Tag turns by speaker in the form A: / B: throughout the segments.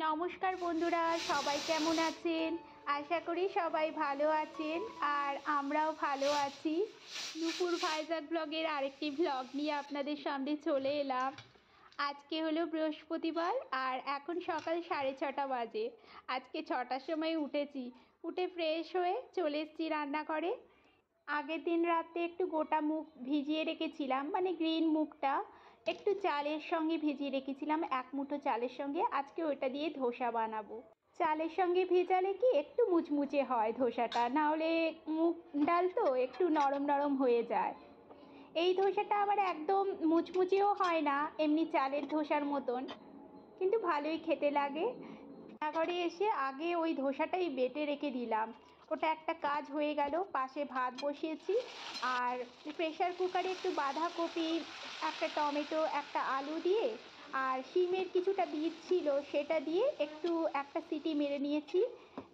A: নমস্কার বন্ধুরা, সবাই কেমন আছেন? আশা করি সবাই ভালো আছেন আর আমরাও ভালো আছি। নুপুর ভাইজাগ ব্লগের আরেকটি ব্লগ নিয়ে আপনাদের সামনে চলে এলাম। আজকে হলো বৃহস্পতিবার আর এখন সকাল 6:30 বাজে। আজকে 6টার সময় উঠেছি, উঠে ফ্রেশ হয়ে চলে এসেছি রান্নাঘরে। আগের দিন রাতে একটু গোটা মুগ ভিজিয়ে রেখেছিলাম, মানে গ্রিন মুগটা একটু চালের সঙ্গে ভিজিয়ে রেখেছিলাম, এক মুঠো চালের সঙ্গে। আজকে ওটা দিয়ে ধোসা বানাবো। চালের সঙ্গে ভেজালে কি একটু মুচমুচে হয় ধোসাটা, নাহলে মুগ ডাল তো একটু নরম নরম হয়ে যায়। এই ধোসাটা আবার একদম মুচমুচেও হয় না, এমনি চালের ধোসার মতন, কিন্তু ভালোই খেতে লাগে। রান্নাঘরে এসে আগে ওই ধোসাটাই বেটে রেখে দিলাম, ওটা একটা কাজ হয়ে গেল। পাশে ভাত বসিয়েছি আর প্রেশার কুকারে একটু বাঁধাকপি, একটা টমেটো, একটা আলু দিয়ে আর শিমের কিছুটা বীজ ছিল সেটা দিয়ে একটু একটা সিটি মেরে নিয়েছি।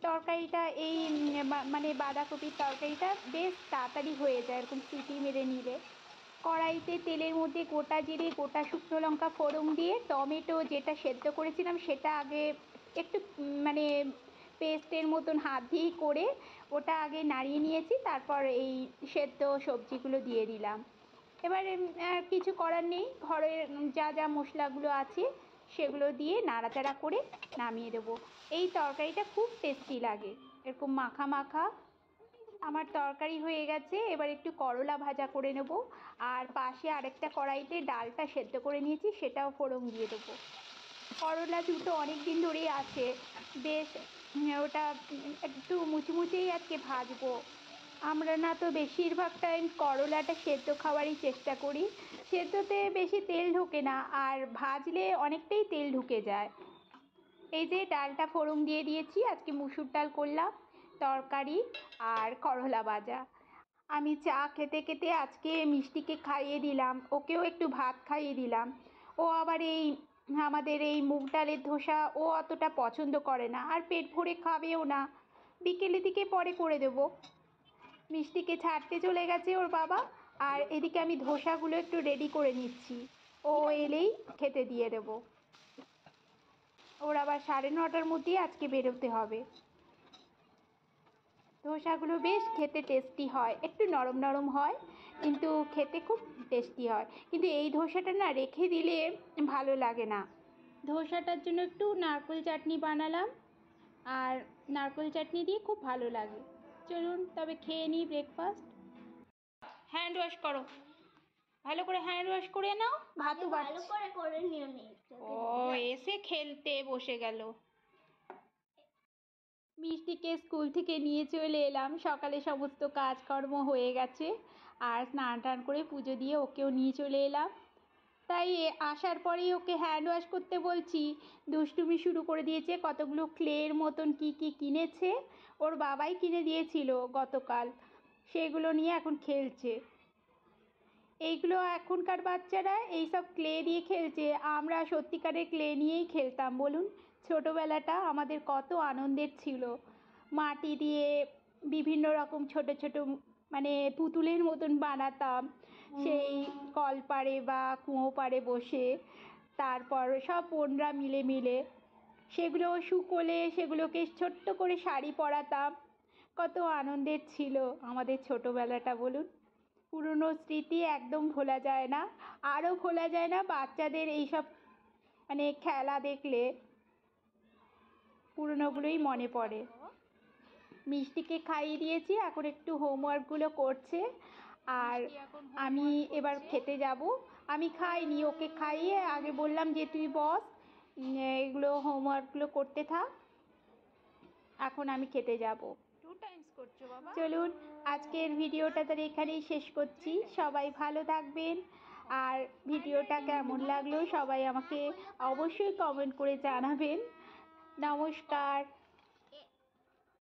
A: তরকারিটা এই মানে বাঁধাকপির তরকারিটা বেশ তাড়াতাড়ি হয়ে যায় এরকম সিটি মেরে নিলে। কড়াইতে তেলের মধ্যে গোটা জিরে, গোটা শুকনো লঙ্কা ফোড়ন দিয়ে টমেটো যেটা সেদ্ধ করেছিলাম সেটা আগে একটু মানে পেস্টের মতন হাত দিয়েই করে ওটা আগে নাড়িয়ে নিয়েছি, তারপর এই সেদ্ধ সবজিগুলো দিয়ে দিলাম। এবার কিছু করার নেই, ঘরের যা যা মশলাগুলো আছে সেগুলো দিয়ে নাড়াচাড়া করে নামিয়ে দেবো। এই তরকারিটা খুব টেস্টি লাগে, এরকম মাখা মাখা। আমার তরকারি হয়ে গেছে, এবার একটু করলা ভাজা করে নেব। আর পাশে আরেকটা কড়াইতে ডালটা সেদ্ধ করে নিয়েছি, সেটাও ফোড়ন দিয়ে দেবো। করলা দুটো অনেক দিন ধরেই আছে, বেশ ওটা একটু মুচমুচেই আজকে ভাজবো। আমরা না তো বেশিরভাগ টাইম করলাটা সেদ্ধ খাওয়ারই চেষ্টা করি, সেদ্ধতে বেশি তেল ঢোকে না আর ভাজলে অনেকটাই তেল ঢুকে যায়। এই যে ডালটা ফোড়ন দিয়ে দিয়েছি, আজকে মুসুর ডাল করলাম, তরকারি আর করলা ভাজা। আমি চা খেতে খেতে আজকে মিষ্টিকে খাইয়ে দিলাম, ওকেও একটু ভাত খাইয়ে দিলাম। ও আবার এই আমাদের এই মুগ ডালের ধোসা ও অতটা পছন্দ করে না আর পেট ভরে খাবেও না, বিকেলের দিকে পরে করে দেবো। মিষ্টিকে ছাড়তে চলে গেছে ওর বাবা, আর এদিকে আমি ধোসাগুলো একটু রেডি করে নিচ্ছি, ও এলেই খেতে দিয়ে দেবো। ওর আবার 9:30টার মধ্যেই আজকে বেরোতে হবে। ধোসাগুলো বেশ খেতে টেস্টি হয়, একটু নরম নরম হয় কিন্তু খেতে খুব টেস্টি হয়। কিন্তু এই ধোসাটা না রেখে দিলে ভালো লাগে না। ধোসাটার জন্য একটু নারকেল চাটনি বানালাম, আর নারকেল চাটনি দিয়ে খুব ভালো লাগে। চলুন তবে খেয়ে নিই ব্রেকফাস্ট। হ্যান্ড ওয়াশ করো, ভালো করে হ্যান্ড ওয়াশ করে নাও। ভাতও ভালো করে করে নিও নি। ও এসে খেলতে বসে গেল। মিষ্টিকে স্কুল থেকে নিয়ে চলে এলাম, সকালে সমস্ত কাজকর্ম হয়ে গেছে আর স্নান টান করে পুজো দিয়ে ওকেও নিয়ে চলে এলাম। তাই আসার পরেই ওকে হ্যান্ড ওয়াশ করতে বলছি, দুষ্টুমি শুরু করে দিয়েছে। কতগুলো ক্লের মতন কি কি কিনেছে, ওর বাবাই কিনে দিয়েছিল গতকাল, সেগুলো নিয়ে এখন খেলছে। এইগুলো এখনকার বাচ্চারা এইসব ক্লে দিয়ে খেলছে, আমরা সত্যিকারের ক্লে নিয়েই খেলতাম বলুন। ছোটোবেলাটা আমাদের কত আনন্দের ছিল, মাটি দিয়ে বিভিন্ন রকম ছোট ছোট মানে পুতুলের মতন বানাতাম সেই কলপাড়ে বা কুঁয়ো পাড়ে বসে। তারপর সব বোনরা মিলে মিলে সেগুলো শুকোলে সেগুলোকে ছোট্ট করে শাড়ি পরাতাম। কত আনন্দের ছিল আমাদের ছোটোবেলাটা বলুন। পুরনো স্মৃতি একদম ভোলা যায় না, আরও ভোলা যায় না বাচ্চাদের এইসব মানে খেলা দেখলে, পুরনোগুলোই মনে পড়ে। মিষ্টিকে খাইয়ে দিয়েছি, এখন একটু হোমওয়ার্কগুলো করছে আর আমি এবার খেতে যাব। আমি খাইনি, ওকে খাইয়ে আগে বললাম যে তুই বস, এগুলো হোমওয়ার্কগুলো করতে থাক, এখন আমি খেতে যাব। চলুন আজকের ভিডিওটা তার এখানেই শেষ করছি। সবাই ভালো থাকবেন আর ভিডিওটা কেমন লাগলো সবাই আমাকে অবশ্যই কমেন্ট করে জানাবেন। নমস্কার।